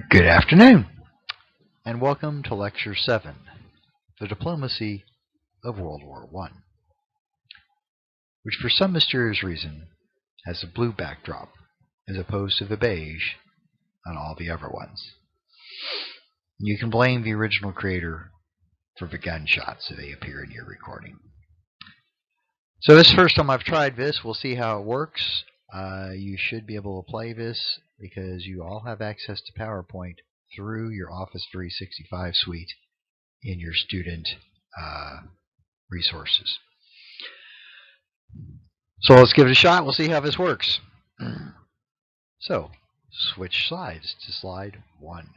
Good afternoon, and welcome to Lecture 7, The Diplomacy of World War I, which for some mysterious reason has a blue backdrop as opposed to the beige on all the other ones. You can blame the original creator for the gunshots that they appear in your recording. So this is the first time I've tried this. We'll see how it works. You should be able to play this because you all have access to PowerPoint through your Office 365 suite in your student resources. So let's give it a shot. We'll see how this works. So switch slides to slide 1.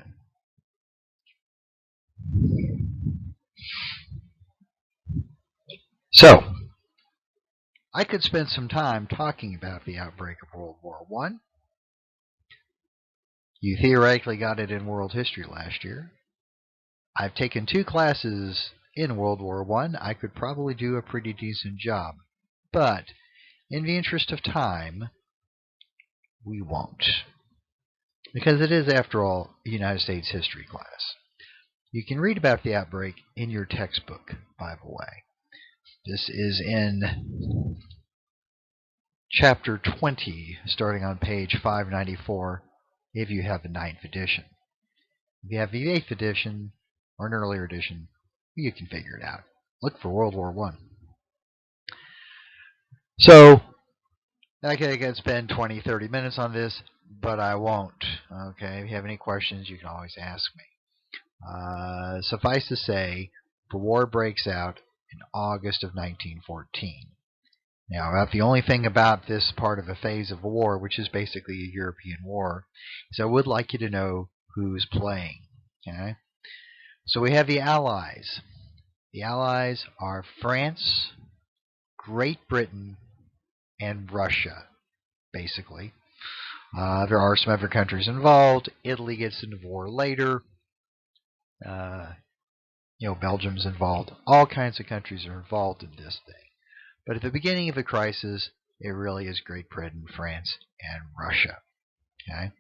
So I could spend some time talking about the outbreak of World War I. You theoretically got it in world history last year. I've taken 2 classes in World War I. I could probably do a pretty decent job. But in the interest of time, we won't. Because it is, after all, a United States history class. You can read about the outbreak in your textbook, by the way. This is in Chapter 20, starting on page 594, if you have the 9th edition. If you have the 8th edition, or an earlier edition, you can figure it out. Look for World War I. So, I could spend 20-30 minutes on this, but I won't. Okay, if you have any questions, you can always ask me. Suffice to say, the war breaks out in August of 1914. Now, about the only thing about this part of the phase of the war, which is basically a European war, is I would like you to know who's playing. Okay? So we have the Allies. The Allies are France, Great Britain, and Russia, basically. There are some other countries involved. Italy gets into the war later. Belgium's involved. All kinds of countries are involved in this thing. But at the beginning of the crisis, it really is Great Britain, France, and Russia. Okay?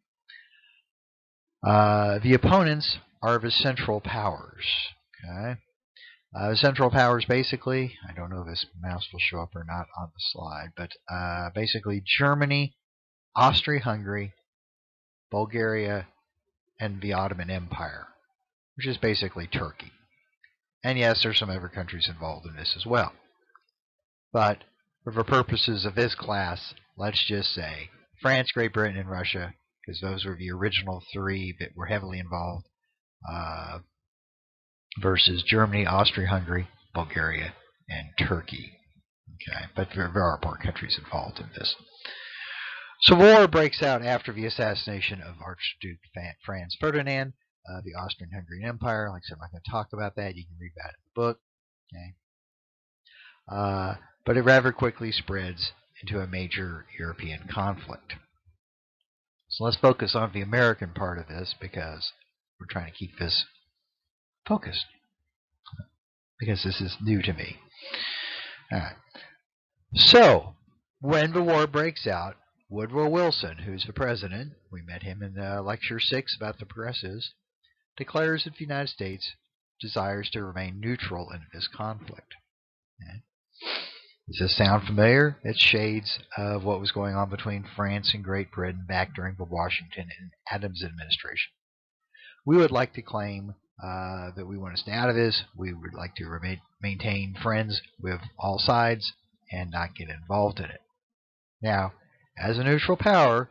The opponents are the Central Powers. Okay? The Central Powers, basically, I don't know if this mouse will show up or not on the slide, but basically Germany, Austria-Hungary, Bulgaria, and the Ottoman Empire, which is basically Turkey. And yes, there's some other countries involved in this as well. But for the purposes of this class, let's just say France, Great Britain, and Russia, because those were the original 3 that were heavily involved, versus Germany, Austria-Hungary, Bulgaria, and Turkey. Okay, but there are more countries involved in this. So war breaks out after the assassination of Archduke Franz Ferdinand, the Austrian-Hungarian Empire. Like I said, I'm not going to talk about that. You can read that in the book. Okay. But it rather quickly spreads into a major European conflict. So let's focus on the American part of this because we're trying to keep this focused. Because this is new to me. All right. So, when the war breaks out, Woodrow Wilson, who's the president, we met him in Lecture 6 about the progressives, declares that the United States desires to remain neutral in this conflict. Okay. Does this sound familiar? It's shades of what was going on between France and Great Britain back during the Washington and Adams administration. We would like to claim that we want to stay out of this. We would like to maintain friends with all sides and not get involved in it. Now, as a neutral power,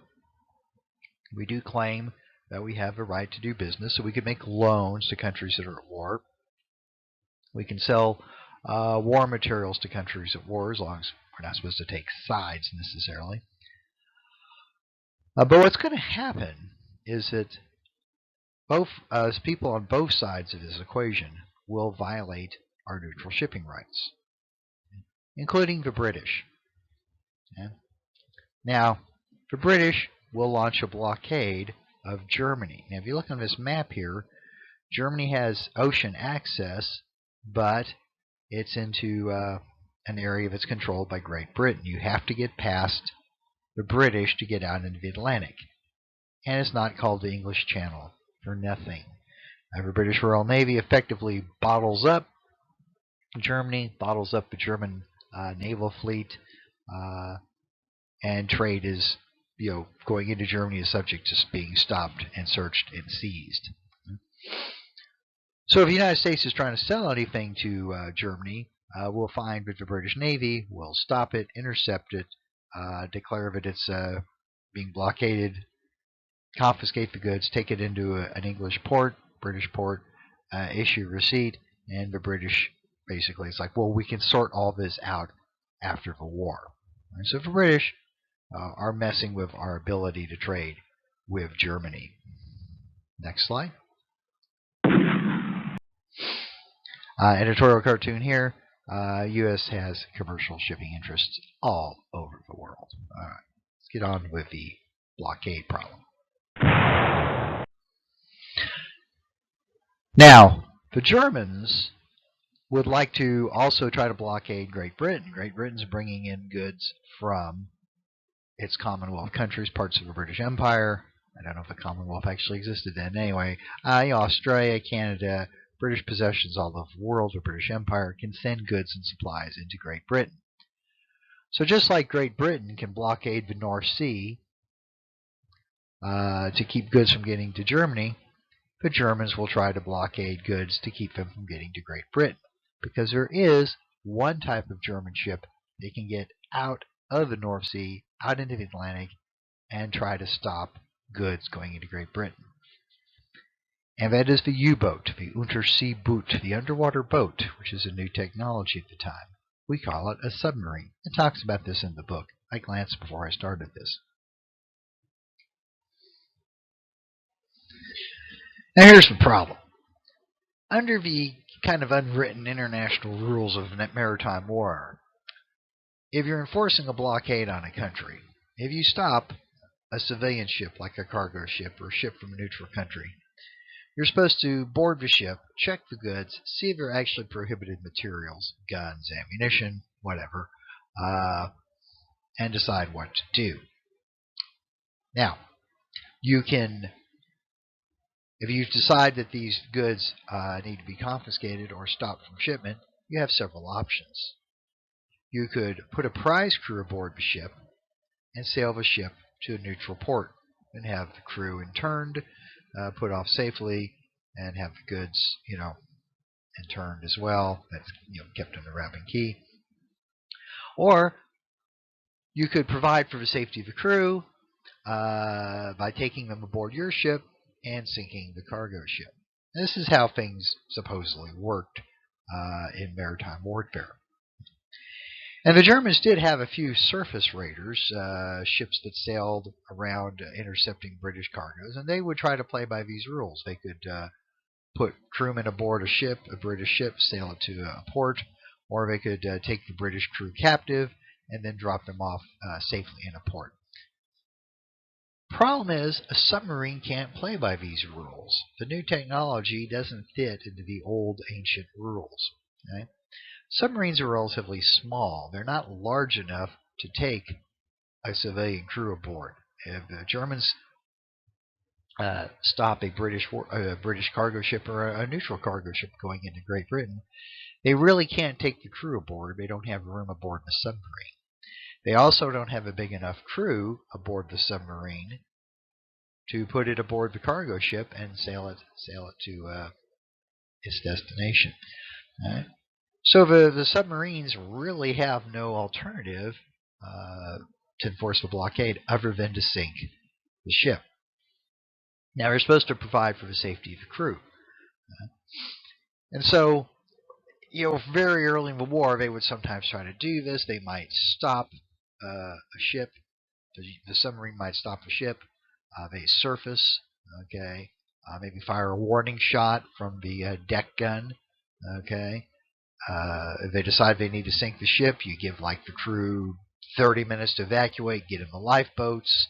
we do claim that we have a right to do business, so we can make loans to countries that are at war. We can sell war materials to countries at war, as long as we're not supposed to take sides necessarily. But what's going to happen is that both people on both sides of this equation will violate our neutral shipping rights, including the British. Okay? Now, the British will launch a blockade of Germany. Now, if you look on this map here, Germany has ocean access, but it's into an area that's controlled by Great Britain. You have to get past the British to get out into the Atlantic. And it's not called the English Channel for nothing. The British Royal Navy effectively bottles up Germany, bottles up the German naval fleet, and trade is, going into Germany is subject to being stopped and searched and seized. So if the United States is trying to sell anything to Germany, we'll find that the British Navy will stop it, intercept it, declare that it's being blockaded, confiscate the goods, take it into an English port, British port, issue a receipt, and the British basically, it's like, well, we can sort all this out after the war. And so the British are messing with our ability to trade with Germany. Next slide. Editorial cartoon here. U.S. has commercial shipping interests all over the world. All right, let's get on with the blockade problem. Now, the Germans would like to also try to blockade Great Britain. Great Britain's bringing in goods from its Commonwealth countries, parts of the British Empire. I don't know if the Commonwealth actually existed then. Anyway, Australia, Canada, British possessions all over the world, the British Empire can send goods and supplies into Great Britain. So just like Great Britain can blockade the North Sea to keep goods from getting to Germany, the Germans will try to blockade goods to keep them from getting to Great Britain. Because there is one type of German ship that can get out of the North Sea, out into the Atlantic, and try to stop goods going into Great Britain. And that is the U-boat, the Unterseeboot, the underwater boat, which is a new technology at the time. We call it a submarine. It talks about this in the book. I glanced before I started this. Now here's the problem. Under the kind of unwritten international rules of maritime war, if you're enforcing a blockade on a country, if you stop a civilian ship like a cargo ship or a ship from a neutral country, you're supposed to board the ship, check the goods, see if they're actually prohibited materials, guns, ammunition, whatever, and decide what to do. Now, you can, if you decide that these goods need to be confiscated or stopped from shipment, you have several options. You could put a prize crew aboard the ship and sail the ship to a neutral port and have the crew interned, put off safely, and have the goods, interned as well. That's kept under wrap and key. Or you could provide for the safety of the crew by taking them aboard your ship and sinking the cargo ship. This is how things supposedly worked in maritime warfare. And the Germans did have a few surface raiders, ships that sailed around intercepting British cargoes, and they would try to play by these rules. They could put crewmen aboard a ship, a British ship, sail it to a port, or they could take the British crew captive and then drop them off safely in a port. Problem is, a submarine can't play by these rules. The new technology doesn't fit into the old ancient rules. Okay? Submarines are relatively small. They're not large enough to take a civilian crew aboard. If the Germans stop a British cargo ship or a neutral cargo ship going into Great Britain, they really can't take the crew aboard. They don't have room aboard the submarine. They also don't have a big enough crew aboard the submarine to put it aboard the cargo ship and sail it to its destination. Right? So the submarines really have no alternative to enforce the blockade other than to sink the ship. Now they're supposed to provide for the safety of the crew. And so, very early in the war, they would sometimes try to do this. They might stop a ship. The submarine might stop a ship. They surface, okay. Maybe fire a warning shot from the deck gun, okay. If they decide they need to sink the ship, you give the crew 30 minutes to evacuate, get in the lifeboats,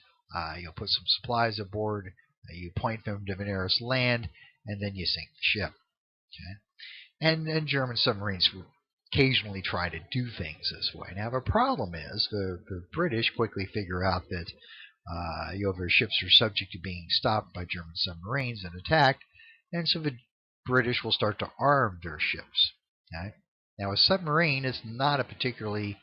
you'll put some supplies aboard, you point them to the nearest land, and then you sink the ship. Okay? And German submarines will occasionally try to do things this way. Now the problem is the British quickly figure out that Their ships are subject to being stopped by German submarines and attacked, and so the British will start to arm their ships. Okay? Now, a submarine is not a particularly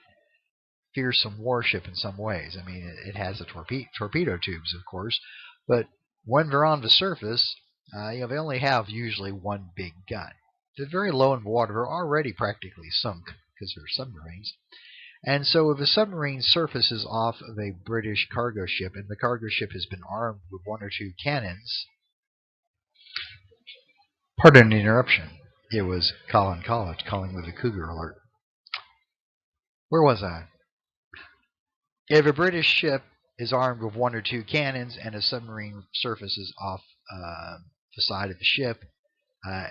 fearsome warship in some ways. I mean, it has the torpedo tubes, of course, but when they're on the surface, they only have usually one big gun. They're very low in water. They're already practically sunk because they're submarines. And so if a submarine surfaces off of a British cargo ship and the cargo ship has been armed with one or two cannons, pardon the interruption. It was Colin College calling with a cougar alert. Where was I? If a British ship is armed with one or two cannons and a submarine surfaces off the side of the ship,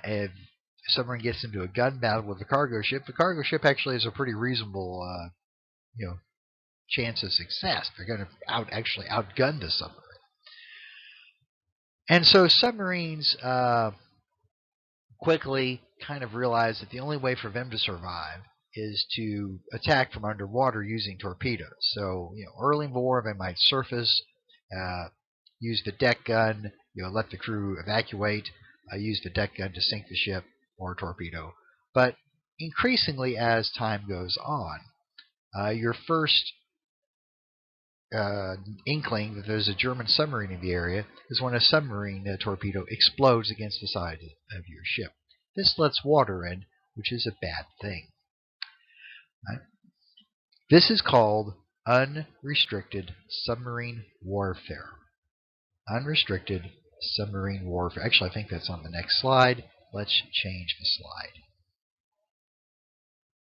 if the submarine gets into a gun battle with the cargo ship actually has a pretty reasonable chance of success. They're going to actually outgun the submarine. And so submarines quickly kind of realize that the only way for them to survive is to attack from underwater using torpedoes. So, early in the war, they might surface, use the deck gun, let the crew evacuate, use the deck gun to sink the ship or torpedo. But increasingly, as time goes on, your first inkling that there's a German submarine in the area is when a submarine torpedo explodes against the side of your ship. This lets water in, which is a bad thing. Right? This is called unrestricted submarine warfare. Unrestricted submarine warfare. Actually, I think that's on the next slide. Let's change the slide.